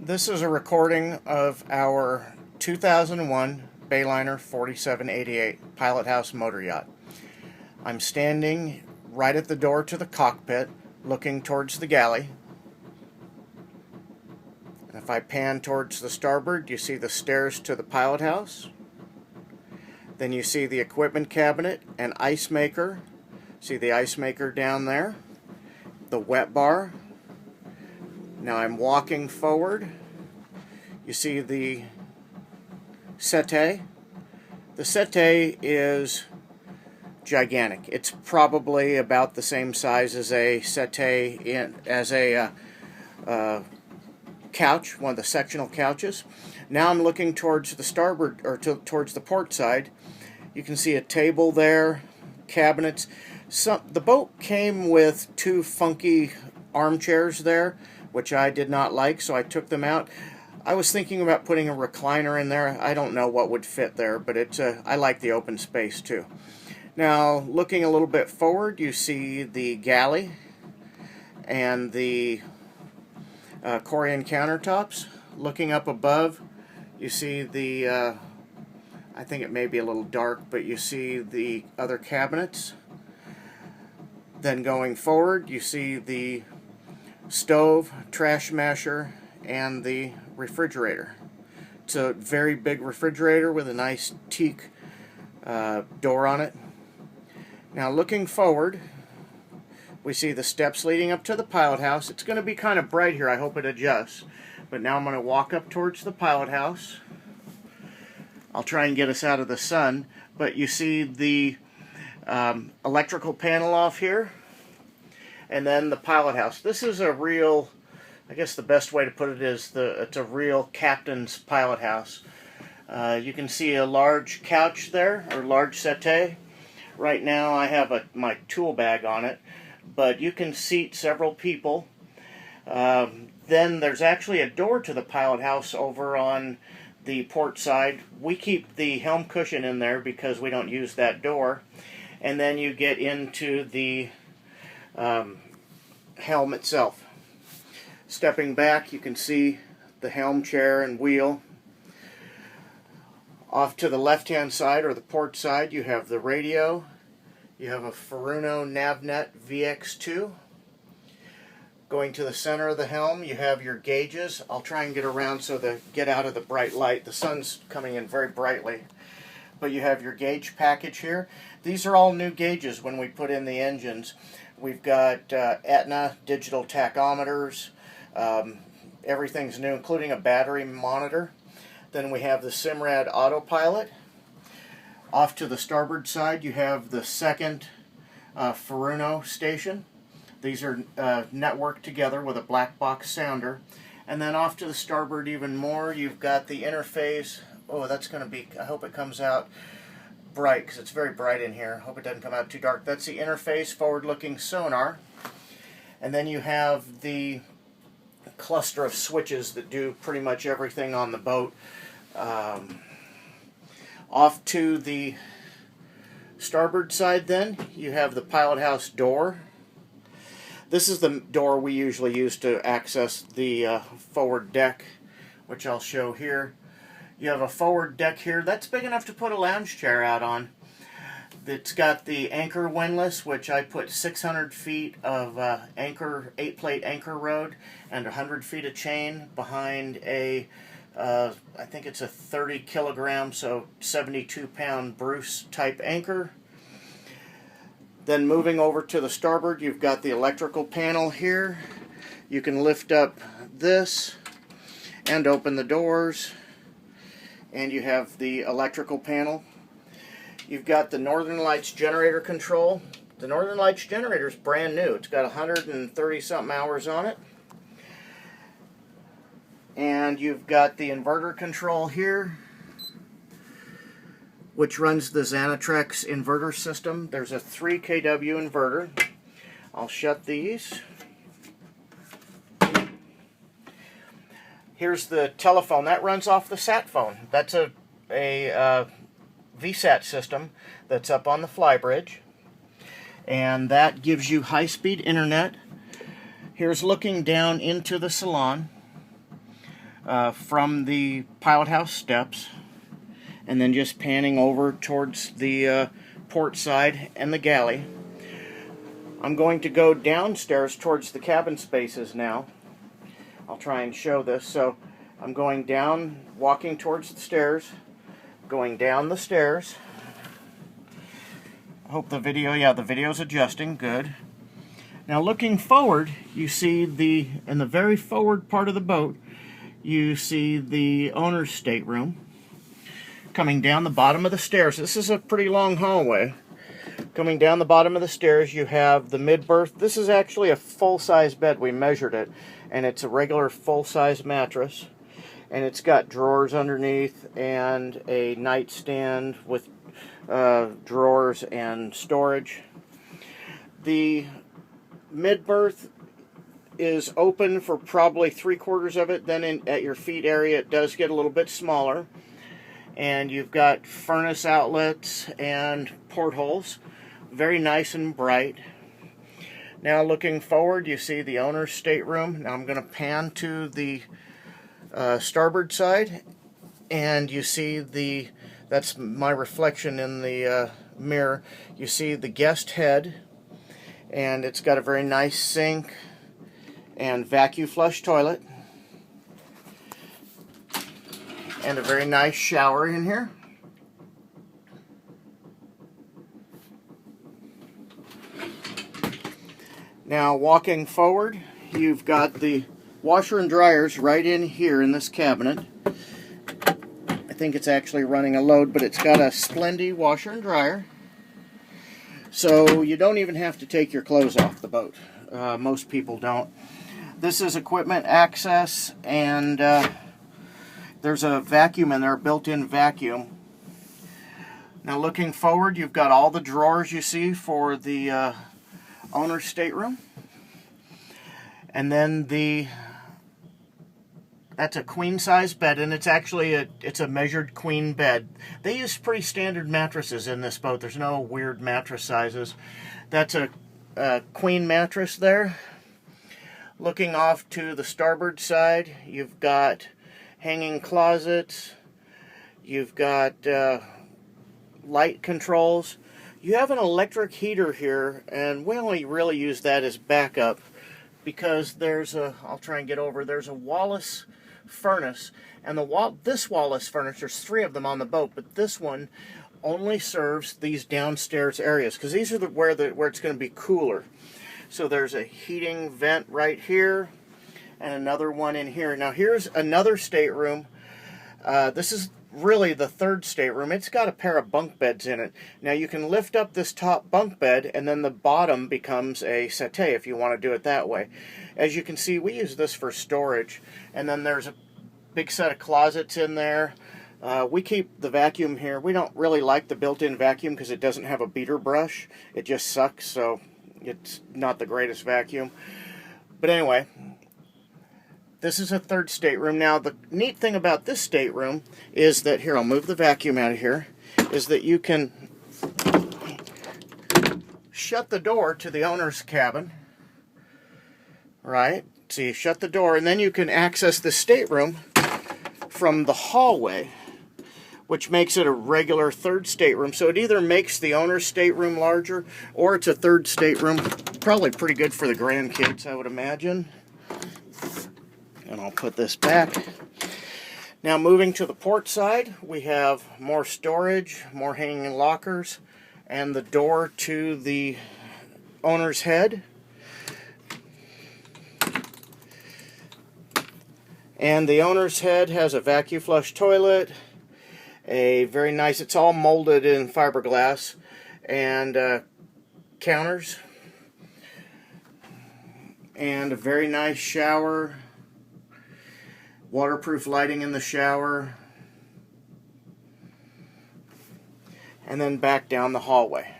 This is a recording of our 2001 Bayliner 4788 Pilot House motor yacht. I'm standing right at the door to the cockpit, looking towards the galley. And if I pan towards the starboard, you see the stairs to the pilot house. Then you see the equipment cabinet and ice maker. See the ice maker down there. The wet bar. Now I'm walking forward. You see the settee. The settee is gigantic. It's probably about the same size as a settee as a couch, one of the sectional couches. Now I'm looking towards the starboard or towards the port side. You can see a table there, cabinets. The boat came with two funky armchairs there, which I did not like, so I took them out. I was thinking about putting a recliner in there. I don't know what would fit there, but I like the open space too. Now, looking a little bit forward, you see the galley and the Corian countertops. Looking up above, you see the, I think it may be a little dark, but you see the other cabinets. Then going forward, you see the stove, trash masher, and the refrigerator. It's a very big refrigerator with a nice teak door on it. Now looking forward, we see the steps leading up to the pilot house. It's going to be kind of bright here. I hope it adjusts. But now I'm going to walk up towards the pilot house. I'll try and get us out of the sun. But you see the electrical panel off here. And then the pilot house. This is a real, I guess the best way to put it is it's a real captain's pilot house. You can see a large couch there, or large settee. Right now I have my tool bag on it, but you can seat several people. Then there's actually a door to the pilot house over on the port side. We keep the helm cushion in there because we don't use that door. And then you get into the helm itself. Stepping back, you can see the helm chair and wheel. Off to the left-hand side, or the port side, you have the radio. You have a Furuno Navnet VX2. Going to the center of the helm, you have your gauges. I'll try and get around so to get out of the bright light. The sun's coming in very brightly. But you have your gauge package here. These are all new gauges when we put in the engines. We've got Aetna digital tachometers. Everything's new, including a battery monitor. Then we have the Simrad autopilot. Off to the starboard side, you have the second Furuno station. These are networked together with a black box sounder. And then off to the starboard even more, you've got the interface. Oh, that's going to be, I hope it comes out bright because it's very bright in here. Hope it doesn't come out too dark. That's the interface forward-looking sonar. And then you have the cluster of switches that do pretty much everything on the boat. Off to the starboard side then, you have the pilot house door. This is the door we usually use to access the forward deck, which I'll show here. You have a forward deck here. That's big enough to put a lounge chair out on. It's got the anchor windlass, which I put 600 feet of anchor, 8-plate anchor rod and 100 feet of chain behind a, I think it's a 30 kilogram, so 72-pound Bruce type anchor. Then moving over to the starboard, you've got the electrical panel here. You can lift up this and open the doors. And you have the electrical panel. You've got the Northern Lights generator control. The Northern Lights generator is brand new. It's got 130-something hours on it. And you've got the inverter control here, which runs the Xanatrex inverter system. There's a 3 kW inverter. I'll shut these. Here's the telephone. That runs off the sat phone. That's a VSAT system that's up on the flybridge. And that gives you high-speed internet. Here's looking down into the salon. from the pilot house steps, and then just panning over towards the port side and the galley. I'm going to go downstairs towards the cabin spaces now. I'll try and show this. So I'm going down, walking towards the stairs, going down the stairs. I hope the video's adjusting, good. Now looking forward, you see in the very forward part of the boat, you see the owner's stateroom. Coming down the bottom of the stairs, this is a pretty long hallway. Coming down the bottom of the stairs, you have the mid-berth. This is actually a full-size bed. We measured it, and it's a regular full-size mattress. And it's got drawers underneath and a nightstand with drawers and storage. The mid-berth is open for probably 3/4 of it. Then at your feet area, it does get a little bit smaller. And you've got furnace outlets and portholes. Very nice and bright. Now looking forward, you see the owner's stateroom. Now I'm going to pan to the starboard side, and you see that's my reflection in the mirror. You see the guest head, and it's got a very nice sink and vacuum flush toilet, and a very nice shower in here. Now walking forward, you've got the washer and dryers right in here in this cabinet. I think it's actually running a load, but it's got a Splendid washer and dryer. So you don't even have to take your clothes off the boat. Most people don't. This is equipment access, and there's a vacuum in there, a built-in vacuum. Now looking forward, you've got all the drawers you see for the owner's stateroom. And then that's a queen-size bed, and it's actually a measured queen bed. They use pretty standard mattresses in this boat. There's no weird mattress sizes. That's a queen mattress there. Looking off to the starboard side, you've got hanging closets. You've got light controls. You have an electric heater here, and we only really use that as backup because there's there's a Wallace furnace, and this Wallace furnace, there's 3 of them on the boat, but this one only serves these downstairs areas because these are where it's going to be cooler. So there's a heating vent right here and another one in here. Now here's another stateroom. This is really the 3rd stateroom. It's got a pair of bunk beds in it. Now you can lift up this top bunk bed, and then the bottom becomes a settee if you want to do it that way. As you can see, we use this for storage, and then there's a big set of closets in there. We keep the vacuum here. We don't really like the built-in vacuum because it doesn't have a beater brush. It just sucks, so it's not the greatest vacuum. But anyway, this is a 3rd stateroom. Now, the neat thing about this stateroom is that, here, I'll move the vacuum out of here, is that you can shut the door to the owner's cabin, right? So you shut the door, and then you can access the stateroom from the hallway, which makes it a regular 3rd stateroom. So it either makes the owner's stateroom larger, or it's a 3rd stateroom. Probably pretty good for the grandkids, I would imagine. And I'll put this back. Now moving to the port side, we have more storage, more hanging lockers, and the door to the owner's head. And the owner's head has a vacuum flush toilet, a very nice, it's all molded in fiberglass, and counters, and a very nice shower. Waterproof lighting in the shower, and then back down the hallway.